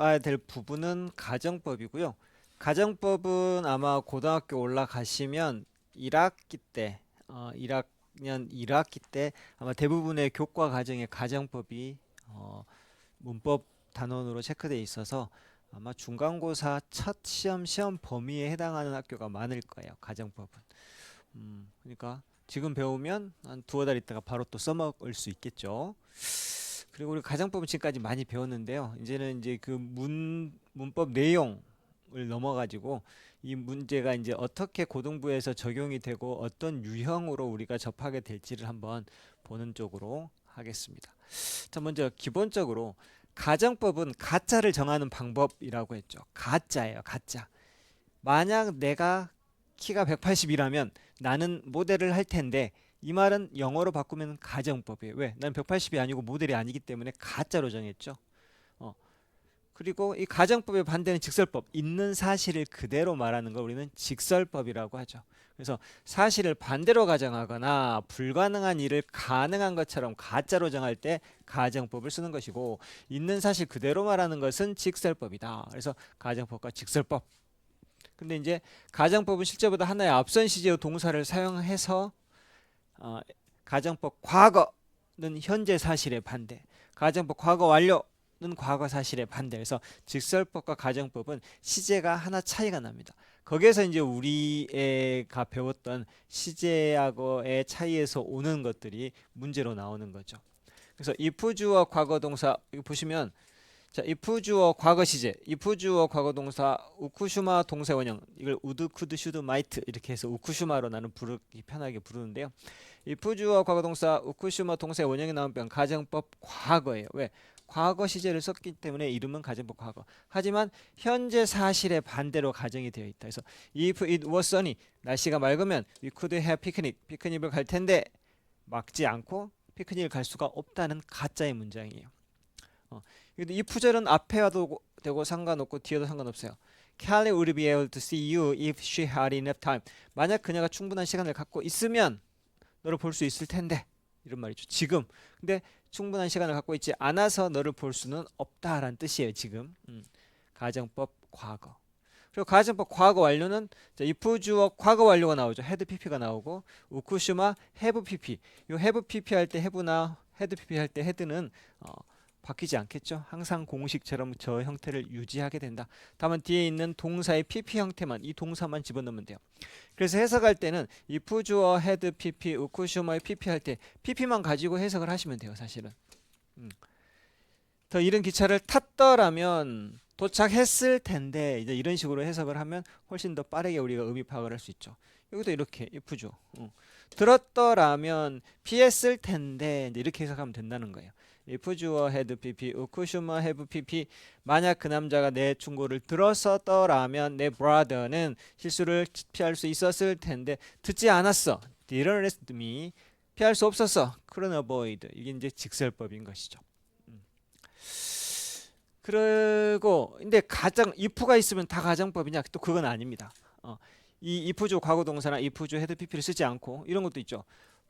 배워야 될 부분은 가정법이고요. 가정법은 아마 고등학교 올라가시면 1학기 때, 1학년 1학기 때 아마 대부분의 교과 과정에 가정법이 문법 단원으로 체크되어 있어서 아마 중간고사 첫 시험 범위에 해당하는 학교가 많을 거예요. 가정법은. 그러니까 지금 배우면 한 두어 달 있다가 바로 또 써먹을 수 있겠죠. 그리고 우리 가정법은 지금까지 많이 배웠는데요. 이제는 이제 그 문법 내용을 넘어가지고 이 문제가 이제 어떻게 고등부에서 적용이 되고 어떤 유형으로 우리가 접하게 될지를 한번 보는 쪽으로 하겠습니다. 자, 먼저 기본적으로 가정법은 가짜를 정하는 방법이라고 했죠. 가짜예요, 가짜. 만약 내가 키가 180이라면 나는 모델을 할 텐데 이 말은 영어로 바꾸면 가정법이에요. 왜? 난 180이 아니고 모델이 아니기 때문에 가짜로 정했죠. 어. 그리고 이 가정법의 반대는 직설법. 있는 사실을 그대로 말하는 걸 우리는 직설법이라고 하죠. 그래서 사실을 반대로 가정하거나 불가능한 일을 가능한 것처럼 가짜로 정할 때 가정법을 쓰는 것이고 있는 사실 그대로 말하는 것은 직설법이다. 그래서 가정법과 직설법. 근데 이제 가정법은 실제보다 하나의 앞선 시제의 동사를 사용해서 어, 가정법 과거는 현재 사실의 반대, 가정법 과거 완료는 과거 사실의 반대. 그래서 직설법과 가정법은 시제가 하나 차이가 납니다. 거기에서 이제 우리가 배웠던 시제하고의 차이에서 오는 것들이 문제로 나오는 거죠. 그래서 if 주어 과거 동사 이거 보시면 자, if 주어 과거 시제, if 주어 과거 동사 우쿠슈마 동사 원형 이걸 우드, 쿠드, 슈드, 마이트 이렇게 해서 우쿠슈마로 나는 부르기 편하게 부르는데요. if 주어 과거 동사 우쿠슈마 동사 원형이 나오면 가정법 과거예요. 왜? 과거 시제를 썼기 때문에 이름은 가정법 과거. 하지만 현재 사실의 반대로 가정이 되어 있다. 그래서 if it was sunny 날씨가 맑으면 we could have picnic 피크닉을 갈 텐데 막지 않고 피크닉을 갈 수가 없다는 가짜의 문장이에요. 근데 이 부절은 앞에 와도 되고 상관없고 뒤에도 상관없어요. Kelly would be able to see you if she had enough time. 만약 그녀가 충분한 시간을 갖고 있으면 너를 볼 수 있을 텐데 이런 말이죠. 지금. 근데 충분한 시간을 갖고 있지 않아서 너를 볼 수는 없다라는 뜻이에요. 지금. 가정법 과거. 그리고 가정법 과거 완료는 if 주어 과거 완료가 나오죠. had pp가 나오고 우쿠슈마 have pp. 요 have pp 할 때 have나 had pp 할 때 had는 바뀌지 않겠죠. 항상 공식처럼 저 형태를 유지하게 된다. 다만 뒤에 있는 동사의 pp 형태만 이 동사만 집어넣으면 돼요. 그래서 해석할 때는 if 주어 had pp 우쿠슈마의 pp 할 때 pp만 가지고 해석을 하시면 돼요. 사실은. 더 이른 기차를 탔더라면 도착했을 텐데 이제 이런 식으로 해석을 하면 훨씬 더 빠르게 우리가 의미 파악을 할 수 있죠. 여기도 이렇게 if죠. 들었더라면 피했을 텐데 이제 이렇게 해석하면 된다는 거예요. if 주어 had pp, 우쿠슈마 have pp. 만약 그 남자가 내 충고를 들었었더라면 내 brother는 실수를 피할 수 있었을 텐데 듣지 않았어. didn't listen me. 피할 수 없었어. couldn't avoid. 이게 이제 직설법인 것이죠. 그리고 근데 가정 if가 있으면 다 가정법이냐? 또 그건 아닙니다. 이 if주 과거 동사나 if주 had pp를 쓰지 않고 이런 것도 있죠.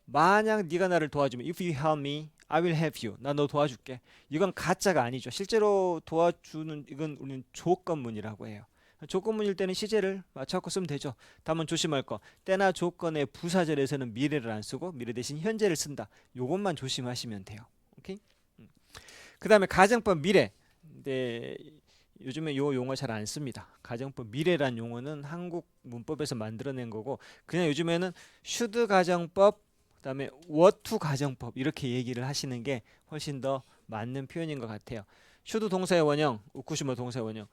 만약 네가 나를 도와주면 if you help me, I will help you. 나 너 도와줄게. 이건 가짜가 아니죠. 실제로 도와주는 이건 우리는 조건문이라고 해요. 조건문일 때는 시제를 맞춰갖고 쓰면 되죠. 다만 조심할 거 때나 조건의 부사절에서는 미래를 안 쓰고 미래 대신 현재를 쓴다. 요것만 조심하시면 돼요. 오케이? 그 다음에 가정법 미래. 근데 요즘에 요 용어 잘 안 씁니다. 가정법 미래란 용어는 한국 문법에서 만들어낸 거고 그냥 요즘에는 should 가정법 그다음에 what to 가정법 이렇게 얘기를 하시는 게 훨씬 더 맞는 표현인 것 같아요. should 동사의 원형, 우쿠시마 동사의 원형,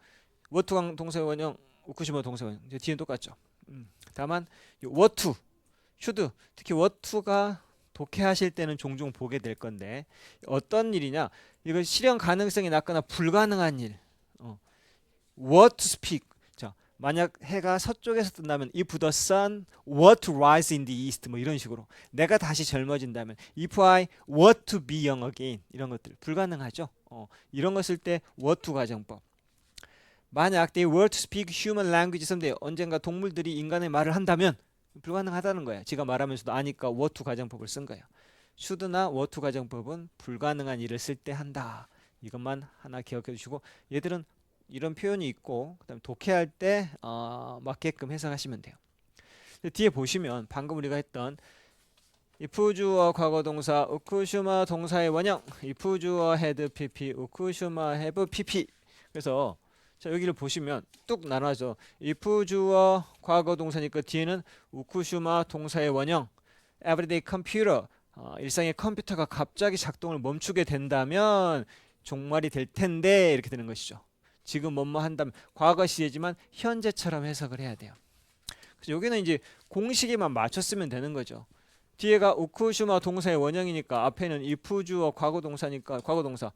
what to 동사의 원형, 우쿠시마 동사의 원형. 이제 뒤는 똑같죠. 다만 what to, should 특히 what to가 독해하실 때는 종종 보게 될 건데 어떤 일이냐? 이거 실현 가능성이 낮거나 불가능한 일. What to speak. 자, 만약 해가 서쪽에서 뜬다면 if the sun were to rise in the east 뭐 이런 식으로 내가 다시 젊어진다면 if I were to be young again 이런 것들 불가능하죠. 이런 거 쓸 때 were to 가정법. 만약 they were to speak human language someday 언젠가 동물들이 인간의 말을 한다면 불가능하다는 거야. 지가 말하면서도 아니까 were to 가정법을 쓴 거야. should나 were to 가정법은 불가능한 일을 쓸 때 한다. 이것만 하나 기억해 주시고 얘들은 이런 표현이 있고 그다음에 독해할 때 맞게끔 해석하시면 돼요. 뒤에 보시면 방금 우리가 했던 if 주어 과거 동사 우쿠슈마 동사의 원형 if 주어 had pp 우쿠슈마 have pp. 그래서 자 여기를 보시면 뚝 나눠져. if 주어 과거 동사니까 뒤에는 우쿠슈마 동사의 원형 everyday computer 일상의 컴퓨터가 갑자기 작동을 멈추게 된다면 종말이 될 텐데 이렇게 되는 것이죠. 지금 뭐뭐 한다면 과거 시제지만 현재처럼 해석을 해야 돼요. 그래서 여기는 이제 공식에만 맞췄으면 되는 거죠. 뒤에가 우쿠슈마 동사의 원형이니까 앞에는 if 주어 과거 동사니까 과거 동사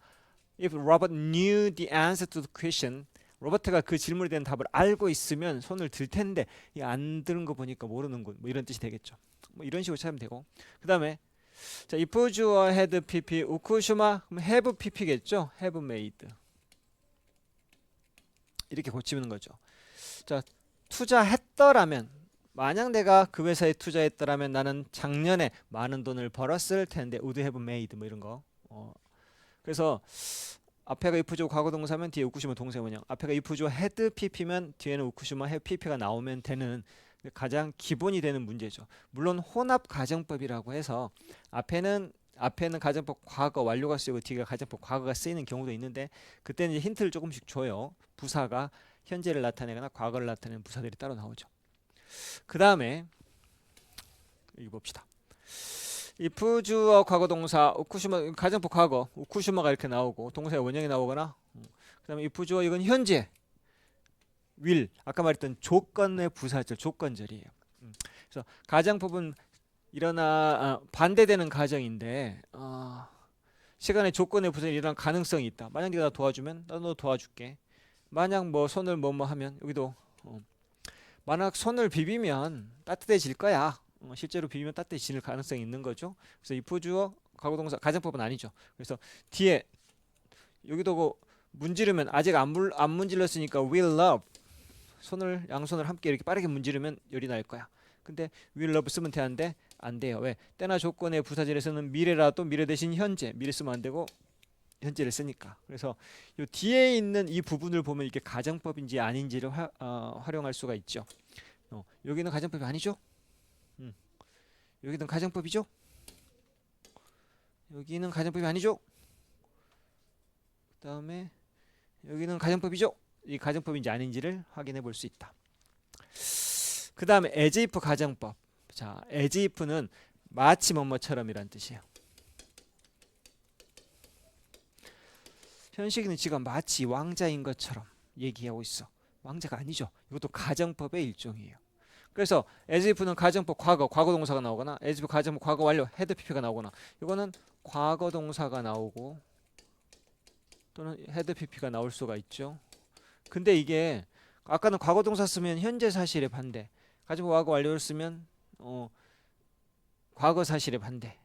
if Robert knew the answer to the question 로버트가 그 질문에 대한 답을 알고 있으면 손을 들 텐데 안 드는 거 보니까 모르는군 뭐 이런 뜻이 되겠죠. 뭐 이런 식으로 찾으면 되고 그 다음에 자 if 주어 had pp 우쿠슈마 그럼 have pp겠죠. have made 이렇게 고치는 거죠. 자 투자했더라면 만약 내가 그 회사에 투자했더라면 나는 작년에 많은 돈을 벌었을 텐데 would have made 뭐 이런 거. 그래서 앞에가 if 주어 과거 동사면 뒤에 우쿠슈마 동사의 원형. 앞에가 if 주어 had pp면 뒤에는 우쿠슈마 have pp가 나오면 되는 가장 기본이 되는 문제죠. 물론 혼합 가정법이라고 해서 앞에는 가정법 과거 완료가 쓰이고 뒤가 가정법 과거가 쓰이는 경우도 있는데 그때는 이제 힌트를 조금씩 줘요. 부사가 현재를 나타내거나 과거를 나타내는 부사들이 따로 나오죠. 그 다음에 여기 봅시다. if 주어 과거 동사 우쿠슈마 가정법 과거 우쿠슈마가 이렇게 나오고 동사의 원형이 나오거나 그 다음에 if 주어 이건 현재 will 아까 말했던 조건의 부사절 조건절이에요. 그래서 가정법은 반대되는 가정인데 시간에 조건의 부사절이 일어날 가능성이 있다. 만약 네가 나 도와주면 나도 너 도와줄게. 만약 뭐 손을 뭐뭐 하면 여기도 만약 손을 비비면 따뜻해질 거야. 실제로 비비면 따뜻해질 가능성이 있는 거죠. 그래서 if 주어 과거 동사 가정법은 아니죠. 그래서 뒤에 여기도 문지르면 아직 안 문질렀으니까 will love 양손을 함께 이렇게 빠르게 문지르면 열이 날 거야. 근데 will love 쓰면 되는데 안 돼요. 왜? 때나 조건의 부사절에서는 미래라도 미래 대신 현재 미래 쓰면 안 되고 현재를 쓰니까. 그래서 요 뒤에 있는 이 부분을 보면 이게 가정법인지 아닌지를 활용할 수가 있죠. 여기는 가정법이 아니죠? 여기는 가정법이죠? 여기는 가정법이 아니죠? 그 다음에 여기는 가정법이죠? 이 가정법인지 아닌지를 확인해 볼 수 있다. 그 다음에 as if 가정법. 자, as if는 마치 뭐뭐처럼이란 뜻이에요. 현식이는 지금 마치 왕자인 것처럼 얘기하고 있어. 왕자가 아니죠. 이것도 가정법의 일종이에요. 그래서 as if는 가정법 과거 동사가 나오거나 as if 가정법 과거 완료 had pp가 나오거나 이거는 과거 동사가 나오고 또는 had pp가 나올 수가 있죠. 근데 이게 아까는 과거 동사 쓰면 현재 사실의 반대, 가정법 과거 완료를 쓰면 과거 사실의 반대.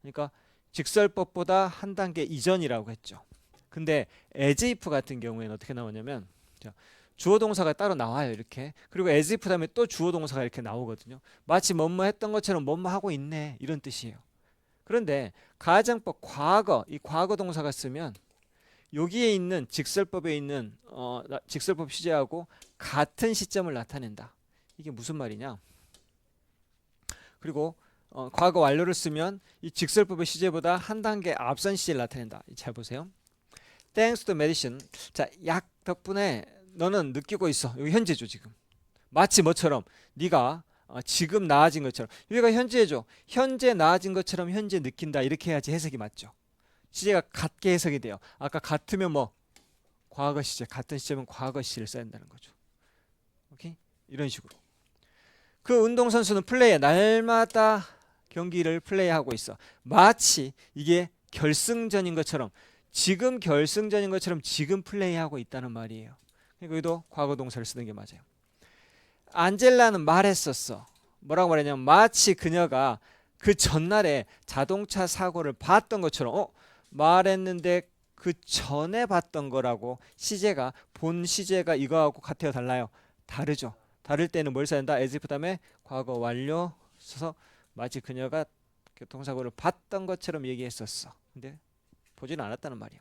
그러니까 직설법보다 한 단계 이전이라고 했죠. 근데 as if 같은 경우에는 어떻게 나오냐면 주어 동사가 따로 나와요. 이렇게. 그리고 as if 다음에 또 주어 동사가 이렇게 나오거든요. 마치 뭐뭐 했던 것처럼 뭐뭐 하고 있네 이런 뜻이에요. 그런데 가정법 과거 이 과거 동사가 쓰면 여기에 있는 직설법에 있는 직설법 시제하고 같은 시점을 나타낸다. 이게 무슨 말이냐? 그리고 과거 완료를 쓰면 이 직설법의 시제보다 한 단계 앞선 시제를 나타낸다. 잘 보세요. Thanks to medicine. 자, 약 덕분에 너는 느끼고 있어. 여기 현재죠 지금. 마치 뭐처럼 네가 지금 나아진 것처럼. 여기가 현재죠. 현재 나아진 것처럼 현재 느낀다. 이렇게 해야지 해석이 맞죠. 시제가 같게 해석이 돼요. 아까 같으면 뭐 과거 시제, 같은 시제면 과거 시제를 써야 한다는 거죠. 오케이? 이런 식으로. 그 운동선수는 플레이해. 날마다 경기를 플레이하고 있어. 마치 이게 결승전인 것처럼 지금 결승전인 것처럼 지금 플레이하고 있다는 말이에요. 그러니까 여기도 과거 동사를 쓰는 게 맞아요. 안젤라는 말했었어. 뭐라고 말했냐면 마치 그녀가 그 전날에 자동차 사고를 봤던 것처럼 말했는데 그 전에 봤던 거라고 시제가 본 시제가 이거하고 같아요 달라요? 다르죠. 다를 때는 뭘 써야 한다? as if 다음에 과거 완료 써서 마치 그녀가 교통사고를 봤던 것처럼 얘기했었어. 근데 보지는 않았다는 말이에요.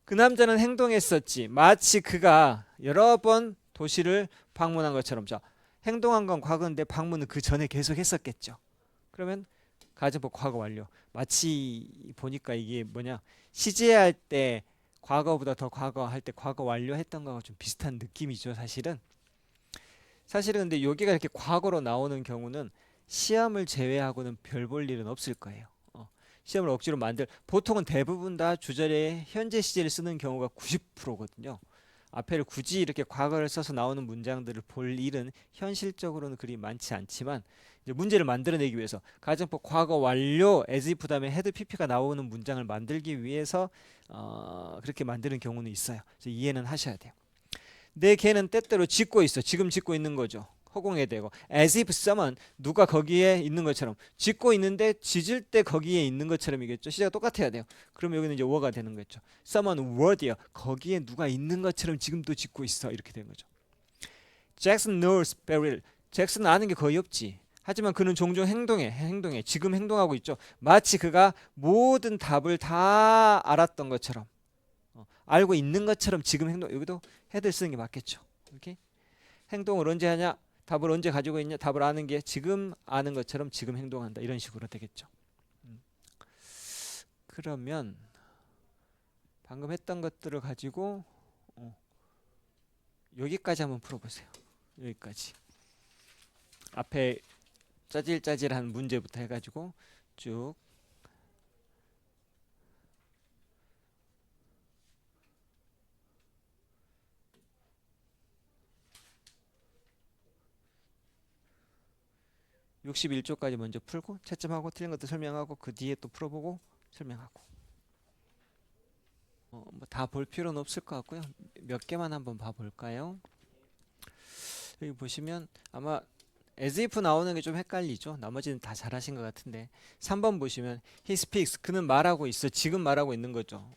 그 남자는 행동했었지. 마치 그가 여러 번 도시를 방문한 것처럼. 자, 행동한 건 과거인데 방문은 그 전에 계속 했었겠죠. 그러면 가정법 과거 완료. 마치 보니까 이게 뭐냐, 시제할 때 과거보다 더 과거 할 때 과거 완료했던 거가 좀 비슷한 느낌이죠, 사실은. 사실은 근데 여기가 이렇게 과거로 나오는 경우는 시험을 제외하고는 별 볼 일은 없을 거예요. 시험을 억지로 보통은 대부분 다 주절에 현재 시제를 쓰는 경우가 90%거든요. 앞에를 굳이 이렇게 과거를 써서 나오는 문장들을 볼 일은 현실적으로는 그리 많지 않지만, 이제 문제를 만들어내기 위해서 가정법 과거 완료 as if 다음에 had pp가 나오는 문장을 만들기 위해서 그렇게 만드는 경우는 있어요. 그래서 이해는 하셔야 돼요. 내 개는 때때로 짖고 있어. 지금 짖고 있는 거죠. 허공에 대고. as if someone, 누가 거기에 있는 것처럼. 짖고 있는데 짖을 때 거기에 있는 것처럼이겠죠. 시제가 똑같아야 돼요. 그럼 여기는 이제 were가 되는 거죠. someone were there. 거기에 누가 있는 것처럼 지금도 짖고 있어. 이렇게 되는 거죠. Jackson knows very well. 잭슨 아는 게 거의 없지. 하지만 그는 종종 행동해. 지금 행동하고 있죠. 마치 그가 모든 답을 다 알았던 것처럼. 알고 있는 것처럼 지금 행동. 여기도 헤드를 쓰는 게 맞겠죠. 이렇게 행동을 언제 하냐, 답을 언제 가지고 있냐, 답을 아는 게 지금 아는 것처럼 지금 행동한다, 이런 식으로 되겠죠. 그러면 방금 했던 것들을 가지고 여기까지 한번 풀어보세요. 여기까지 앞에 짜질짜질한 문제부터 해가지고 쭉 61조까지 먼저 풀고 채점하고 틀린 것도 설명하고 그 뒤에 또 풀어보고 설명하고. 뭐 다 볼 필요는 없을 것 같고요. 몇 개만 한번 봐볼까요? 여기 보시면 아마 as if 나오는 게 좀 헷갈리죠. 나머지는 다 잘하신 것 같은데 3번 보시면 he speaks, 그는 말하고 있어. 지금 말하고 있는 거죠.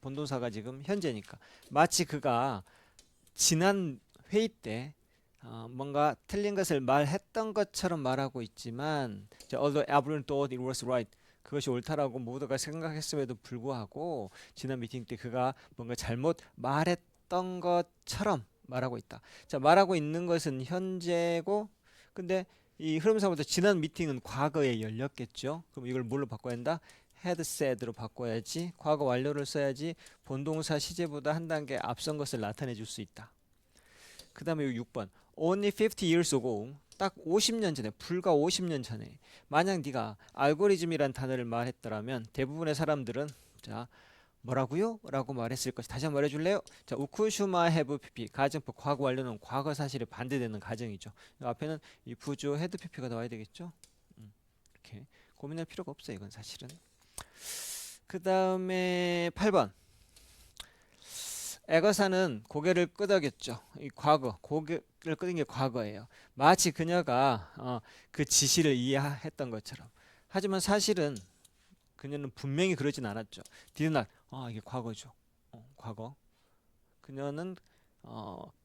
본동사가 지금 현재니까. 마치 그가 지난 회의 때 뭔가 틀린 것을 말했던 것처럼 말하고 있지만, although everyone thought it was right, 그것이 옳다라고 모두가 생각했음에도 불구하고 지난 미팅 때 그가 뭔가 잘못 말했던 것처럼 말하고 있다. 자, 말하고 있는 것은 현재고, 근데 이 흐름상부터 지난 미팅은 과거에 열렸겠죠. 그럼 이걸 뭘로 바꿔야 한다? had said로 바꿔야지. 과거 완료를 써야지. 본동사 시제보다 한 단계 앞선 것을 나타내 줄 수 있다. 그 다음에 6번 only 50 years ago, 딱 50년 전에, 불과 50년 전에 만약 네가 알고리즘이란 단어를 말했더라면 대부분의 사람들은 자 뭐라고요? 라고 말했을 것이. 다시 한번 말해줄래요? 자, 우쿠슈마 헤브 PP, 가정법 과거 완료는 과거 사실에 반대되는 가정이죠. 앞에는 이 부조 헤드 PP가 나와야 되겠죠. 이렇게 고민할 필요가 없어요, 이건 사실은. 그 다음에 8번 애거사는 고개를 끄덕였죠. 이 과거, 고개를 끄덕인 게 과거예요. 마치 그녀가 그 지시를 이해했던 것처럼. 하지만 사실은 그녀는 분명히 그러진 않았죠. did not, 이게 과거죠. 과거. 그녀는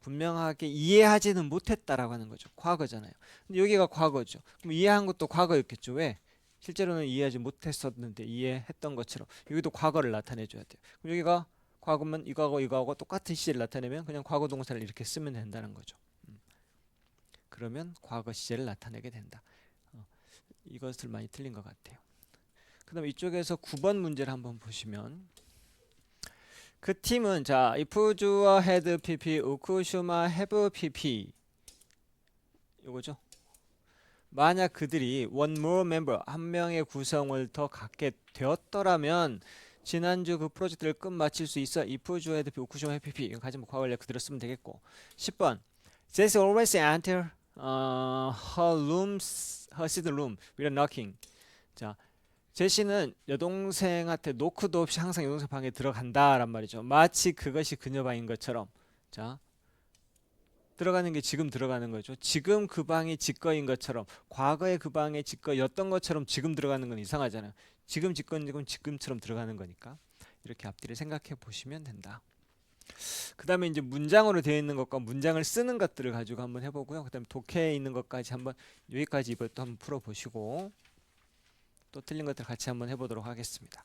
분명하게 이해하지는 못했다라고 하는 거죠. 과거잖아요. 근데 여기가 과거죠. 그럼 이해한 것도 과거였겠죠. 왜? 실제로는 이해하지 못했었는데 이해했던 것처럼 여기도 과거를 나타내줘야 돼요. 그럼 여기가 과거면 이거하고 똑같은 시제를 나타내면 그냥 과거 동사를 이렇게 쓰면 된다는 거죠. 그러면 과거 시제를 나타내게 된다. 이것을 많이 틀린 것 같아요. 그 다음에 이쪽에서 9번 문제를 한번 보시면 그 팀은 자 이프주어 헤드 PP, 우쿠슈마 헤브 PP 요거죠. 만약 그들이 one more member, 한 명의 구성을 더 갖게 되었더라면 지난주 그 프로젝트를 끝마칠 수 있어. 이프주어 헤드 PP, 우쿠슈마 헤드 PP 이거 가지고 과거 완료 그대로 쓰면 되겠고. 10번 Jesse always enter her sitting room with a knocking. 자 제시는 여동생한테 노크도 없이 항상 여동생 방에 들어간다란 말이죠. 마치 그것이 그녀 방인 것처럼. 자, 들어가는 게 지금 들어가는 거죠. 지금 그 방이 지거인 것처럼, 과거에 그 방에 지거였던 것처럼 지금 들어가는 건 이상하잖아요. 지금 지거인 건 지금처럼 들어가는 거니까 이렇게 앞뒤를 생각해 보시면 된다. 그 다음에 이제 문장으로 되어 있는 것과 문장을 쓰는 것들을 가지고 한번 해보고요. 그 다음에 독해에 있는 것까지 한번 여기까지 이것도 한번 풀어보시고 또 틀린 것들 같이 한번 해보도록 하겠습니다.